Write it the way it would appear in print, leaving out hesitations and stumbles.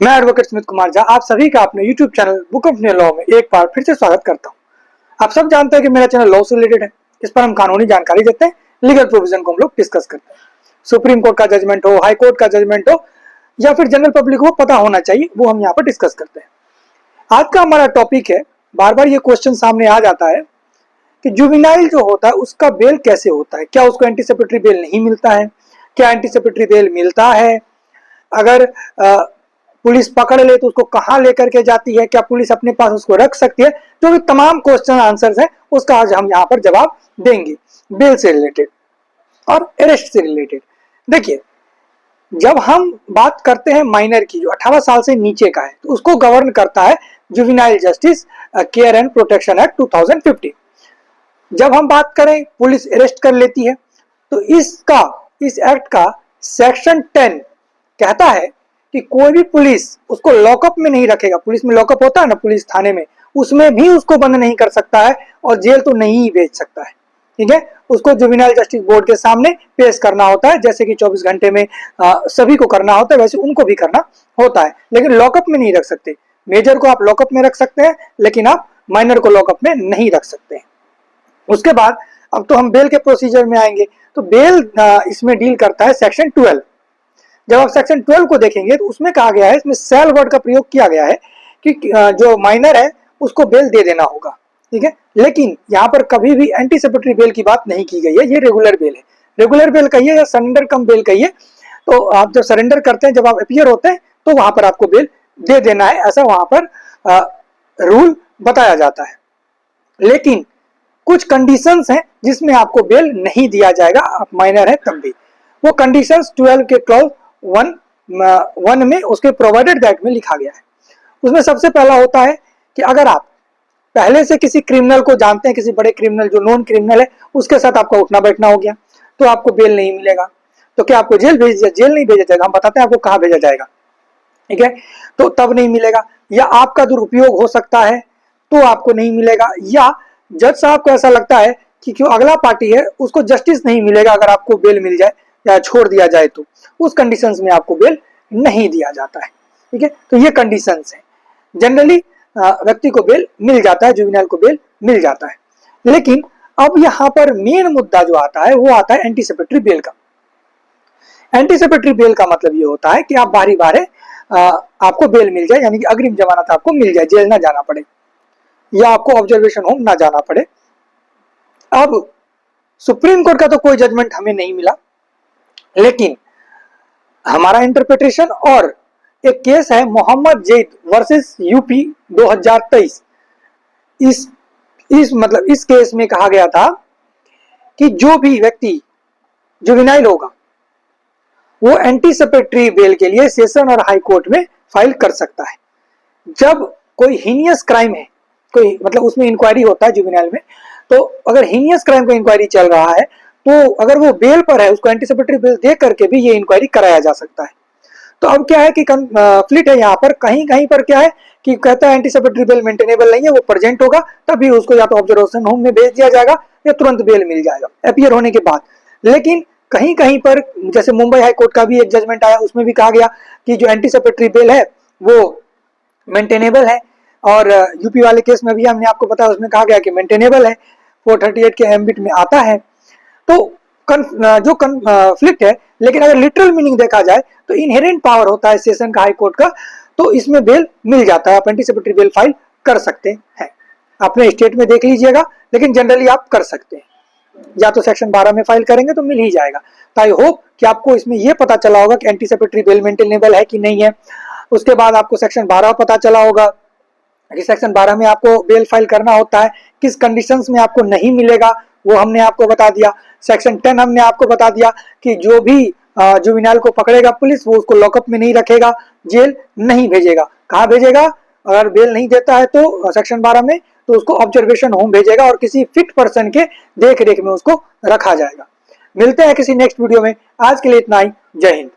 मैं एडवोकेट स्मित कुमार झा आप सभी का अपने YouTube channel book of new law में एक बार फिर से स्वागत करता हूं। आप सब जानते हैं कि मेरा चैनल लॉ से रिलेटेड है। इस पर हम कानूनी जानकारी देते हैं, लीगल प्रोविजन को हम लोग डिस्कस करते हैं। सुप्रीम कोर्ट का जजमेंट हो, हाई कोर्ट का जजमेंट हो या फिर जनरल पब्लिक को पता होना चाहिए, वो हम यहाँ पर डिस्कस करते हैं। आज का हमारा टॉपिक है, बार बार ये क्वेश्चन सामने आ जाता है कि जुवेनाइल जो होता है उसका बेल कैसे होता है, क्या उसको एंटीसिपेटरी बेल नहीं मिलता है, क्या एंटीसिपेटरी बेल मिलता है, अगर पुलिस पकड़ ले तो उसको कहां लेकर के जाती है, क्या पुलिस अपने पास उसको रख सकती है। जो भी तमाम क्वेश्चन आंसर्स हैं उसका आज हम यहाँ पर जवाब देंगे, बेल से रिलेटेड और अरेस्ट से रिलेटेड। देखिए, जब हम बात करते हैं माइनर की, जो 18 साल से नीचे का है, तो उसको गवर्न करता है juvenile justice care and protection act 2015। जब हम बात करें पुलिस अरेस्ट कर लेती है तो इस एक्ट का सेक्शन 10 कहता है कि कोई भी पुलिस उसको लॉकअप में नहीं रखेगा। पुलिस में लॉकअप होता है ना, पुलिस थाने में, उसमें भी उसको बंद नहीं कर सकता है और जेल तो नहीं भेज सकता है। ठीक है, उसको जुवेनाइल जस्टिस बोर्ड के सामने पेश करना होता है, जैसे कि 24 घंटे में सभी को करना होता है, वैसे उनको भी करना होता है, लेकिन लॉकअप में नहीं रख सकते। मेजर को आप लॉकअप में रख सकते हैं, लेकिन आप माइनर को लॉकअप में नहीं रख सकते हैं। उसके बाद अब तो हम बेल के प्रोसीजर में आएंगे। तो बेल इसमें डील करता है सेक्शन 12। जब आप सेक्शन 12 को देखेंगे तो उसमें कहा गया है, इसमें सेल वर्ड का प्रयोग किया गया है कि जो माइनर है उसको बेल दे देना होगा। ठीक है, लेकिन यहाँ पर कभी भी एंटीसिपेटरी बेल की बात नहीं की गई है, ये रेगुलर बेल है। रेगुलर बेल कहिए या सरेंडर कम बेल कहिए, तो आप जब सरेंडर करते हैं, जब आप अपीयर होते हैं, तो वहां पर आपको बेल दे देना है, ऐसा वहां पर रूल बताया जाता है। लेकिन कुछ कंडीशंस हैं जिसमें आपको बेल नहीं दिया जाएगा, आप माइनर है तब भी। वो कंडीशंस 12 के क्लॉज 1 में उसके प्रोवाइडेड दैट में लिखा गया है। उसमें सबसे पहला होता है कि अगर आप पहले से किसी क्रिमिनल को जानते हैं, किसी बड़े क्रिमिनल जो नॉन क्रिमिनल है, उसके साथ आपका उठना बैठना हो गया, तो आपको बेल नहीं मिलेगा। तो क्या आपको जेल भेज दिया? जेल नहीं भेजा जाएगा, हम बताते हैं आपको कहाँ भेजा जाएगा। ठीक है, तो तब नहीं मिलेगा। या आपका दुरुपयोग हो सकता है तो आपको नहीं मिलेगा, या जज साहब को ऐसा लगता है कि क्यों अगला पार्टी है उसको जस्टिस नहीं मिलेगा अगर आपको बेल मिल जाए या छोड़ दिया जाए, तो उस कंडीशंस में आपको बेल नहीं दिया जाता है। ठीक है, तो ये कंडीशंस हैं। जनरली व्यक्ति को बेल मिल जाता है, जुवेनाइल को बेल मिल जाता है। लेकिन अब यहाँ पर मेन मुद्दा जो आता है वो आता है एंटीसिपेटरी बेल का। एंटीसिपेटरी बेल का मतलब ये होता है कि आप बारी बारे आपको बेल मिल जाए, यानी कि अग्रिम जमानत आपको मिल जाए, जेल ना जाना पड़े या आपको ऑब्जर्वेशन होम ना जाना पड़े। अब सुप्रीम कोर्ट का तो कोई जजमेंट हमें नहीं मिला, लेकिन हमारा इंटरप्रिटेशन और एक केस है मोहम्मद जैद वर्सेस यूपी 2023। इस केस में कहा गया था कि जो भी व्यक्ति जुवेनाइल होगा वो एंटीसिपेटरी बेल के लिए सेशन और हाई कोर्ट में फाइल कर सकता है। जब कोई हीनियस क्राइम है, कोई मतलब उसमें इंक्वायरी होता है जुवेनाइल में, तो अगर हीनियस क्राइम का इंक्वायरी चल रहा है तो अगर वो बेल पर है, उसको एंटीसिपेटरी बेल दे करके भी ये इंक्वायरी कराया जा सकता है। तो अब क्या है कि कंफ्लिक्ट है यहाँ पर, कहीं कहीं पर क्या है कि कहता है एंटीसिपेटरी बेल मेंटेनेबल नहीं है, वो प्रेजेंट होगा तभी उसको या तो ऑब्जर्वेशन होम में भेज दिया जाएगा या तुरंत बेल मिल जाएगा अपीयर होने के बाद। लेकिन कहीं कहीं पर, जैसे मुंबई हाई कोर्ट का भी एक जजमेंट आया, उसमें भी कहा गया कि जो एंटीसिपेटरी बेल है वो मेंटेनेबल है, और यूपी वाले केस में भी हमने आपको बताया, उसमें कहा गया कि मेंटेनेबल है, 438 के एम्बिट में आता है। तो जो कंफ्लिक्ट है, लेकिन अगर लिटरल मीनिंग देखा जाए तो इनहेरेंट पावर होता है सेशन का, हाई कोर्ट का, तो इसमें बेल मिल जाता है, आप एंटीसिपेटरी बेल फाइल कर सकते हैं। अपने स्टेट में देख लीजिएगा, लेकिन जनरली आप कर सकते हैं, या तो सेक्शन 12 में फाइल करेंगे तो मिल ही जाएगा। तो आई होप कि आपको इसमें यह पता चला होगा कि एंटीसिपेटरी बेल मेंटेनेबल है कि नहीं है। उसके बाद आपको सेक्शन 12 पता चला होगा कि सेक्शन 12 में आपको बेल फाइल करना होता है, किस कंडीशंस में आपको नहीं मिलेगा वो हमने आपको बता दिया। सेक्शन 10 हमने आपको बता दिया कि जो भी जुवेनाइल को पकड़ेगा पुलिस, वो उसको लॉकअप में नहीं रखेगा, जेल नहीं भेजेगा। कहाँ भेजेगा? अगर बेल नहीं देता है तो सेक्शन 12 में, तो उसको ऑब्जर्वेशन होम भेजेगा और किसी फिट पर्सन के देख रेख में उसको रखा जाएगा। मिलते हैं किसी नेक्स्ट वीडियो में, आज के लिए इतना ही। जय हिंद।